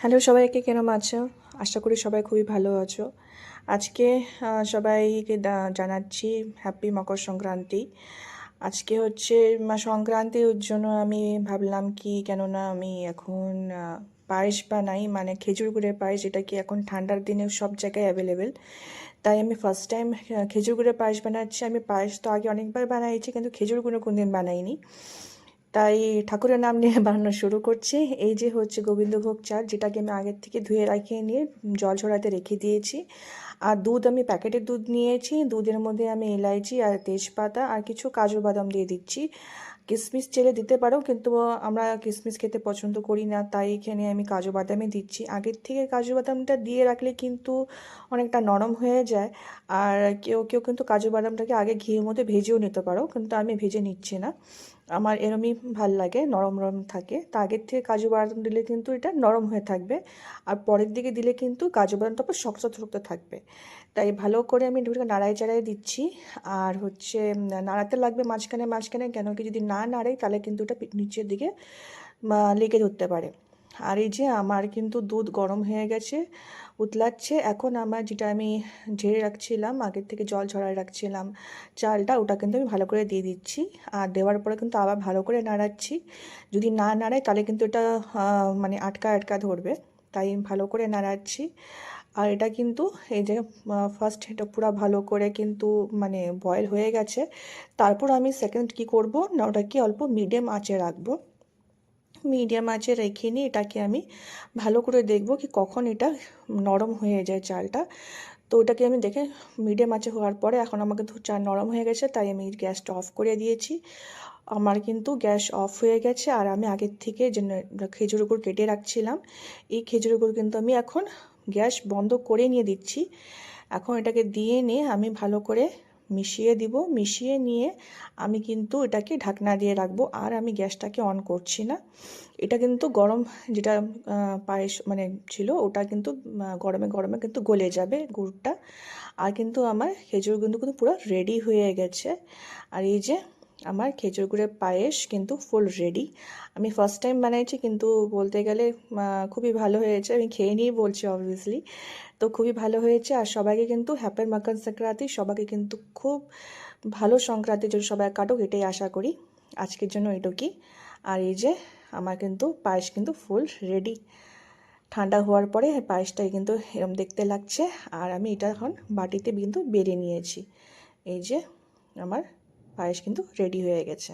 Hello সবাইকে, কেমন আছো? আশা করি সবাই খুবই ভালো আছো। আজকে সবাইকে জানাচ্ছি হ্যাপি মকর সংক্রান্তি। আজকে হচ্ছে সংক্রান্তির জন্য আমি ভাবলাম কি, কেননা আমি এখন পায়েস বানাই, মানে খেজুর গুড়ের পায়েস, যেটা কি এখন ঠান্ডার দিনে সব জায়গায় অ্যাভেলেবেল। তাই আমি ফার্স্ট টাইম খেজুর গুড়ের পায়েস বানাচ্ছি। আমি পায়েস তো আগে অনেকবার বানাইছি, কিন্তু খেজুর গুঁড়ো কোনদিন বানাইনি। তাই ঠাকুরের নাম নিয়ে বানানো শুরু করছি। এই যে হচ্ছে গোবিন্দভোগ চাল, যেটাকে আমি আগের থেকে ধুয়ে রাখিয়ে নিয়ে জল ঝরাতে রেখে দিয়েছি। আর দুধ, আমি প্যাকেটের দুধ নিয়েছি। দুধের মধ্যে আমি এলাইচি আর তেজপাতা আর কিছু কাজু বাদাম দিয়ে দিচ্ছি। কিশমিশ চেলে দিতে পারো, কিন্তু আমরা কিশমিশ খেতে পছন্দ করি না, তাই এখানে আমি কাজু বাদামই দিচ্ছি। আগের থেকে কাজু বাদামটা দিয়ে রাখলে কিন্তু অনেকটা নরম হয়ে যায়। আর কেউ কেউ কিন্তু কাজু বাদামটাকে আগে ঘিয়ের মধ্যে ভেজেও নিতে পারো, কিন্তু আমি ভেজে নিচ্ছি না। আমার এরমই ভাল লাগে, নরম নরম থাকে। তা আগের থেকে কাজু বাদাম দিলে কিন্তু এটা নরম হয়ে থাকবে, আর পরের দিকে দিলে কিন্তু কাজু বাদামটা আবার শক্ত শক্ত থাকবে। তাই ভালো করে আমি একটু নাড়াই চাড়াই দিচ্ছি। আর হচ্ছে নাড়াতে লাগবে মাঝখানে মাঝখানে, কেন কি যদি না নাড়াই তাহলে কিন্তু এটা নিচের দিকে লেগে ধরতে পারে। আর এই যে আমার কিন্তু দুধ গরম হয়ে গেছে, উতলাচ্ছে। এখন আমার যেটা আমি ঝেড়ে রাখছিলাম, আগের থেকে জল ঝরায় রাখছিলাম চালটা, ওটা কিন্তু আমি ভালো করে দিয়ে দিচ্ছি। আর দেওয়ার পরে কিন্তু আবার ভালো করে নাড়াচ্ছি। যদি না নাড়াই তাহলে কিন্তু এটা মানে আটকা আটকা ধরবে, তাই ভালো করে নাড়াচ্ছি। আর এটা কিন্তু এই যে ফার্স্ট এটা পুরো ভালো করে কিন্তু মানে বয়েল হয়ে গেছে। তারপর আমি সেকেন্ড কি করব না, ওটাকে অল্প মিডিয়াম আঁচে রাখবো। মিডিয়াম আঁচে রেখে নিয়ে এটাকে আমি ভালো করে দেখব কি কখন এটা নরম হয়ে যায় চালটা। তো ওটাকে আমি দেখে মিডিয়াম আঁচে হওয়ার পরে এখন আমাকে চাল নরম হয়ে গেছে, তাই আমি গ্যাসটা অফ করে দিয়েছি। আমার কিন্তু গ্যাস অফ হয়ে গেছে। আর আমি আগের থেকে যে খেজুর গুড় কেটে রাখছিলাম, এই খেজুর গুড় কিন্তু আমি এখন গ্যাস বন্ধ করে নিয়ে দিচ্ছি। এখন এটাকে দিয়ে নিয়ে আমি ভালো করে মিশিয়ে দিব। মিশিয়ে নিয়ে আমি কিন্তু এটাকে ঢাকনা দিয়ে রাখবো, আর আমি গ্যাসটাকে অন করছি না। এটা কিন্তু গরম, যেটা পায়েস মানে ছিল, ওটা কিন্তু গরমে গরমে কিন্তু গলে যাবে গুড়টা। আর কিন্তু আমার খেজুর কিন্তু কিন্তু পুরো রেডি হয়ে গেছে। আর এই যে আমার খেজুর গুড়ের পায়েস কিন্তু ফুল রেডি। আমি ফার্স্ট টাইম বানাইছি, কিন্তু বলতে গেলে খুবই ভালো হয়েছে। আমি খেয়ে নিয়েই বলছি অবভিয়াসলি। তো খুবই ভালো হয়েছে। আর সবাইকে কিন্তু হ্যাপি মকর সংক্রান্তি, সবাইকে কিন্তু খুব ভালো সংক্রান্তি যদি সবাই কাটুক, এটাই আশা করি। আজকের জন্য এটুকুই। আর এই যে আমার কিন্তু পায়েস কিন্তু ফুল রেডি। ঠান্ডা হওয়ার পরে পায়েসটাই কিন্তু এরম দেখতে লাগছে। আর আমি এটা এখন বাটিতে কিন্তু বেড়ে নিয়েছি। এই যে আমার পায়েস কিন্তু রেডি হয়ে গেছে।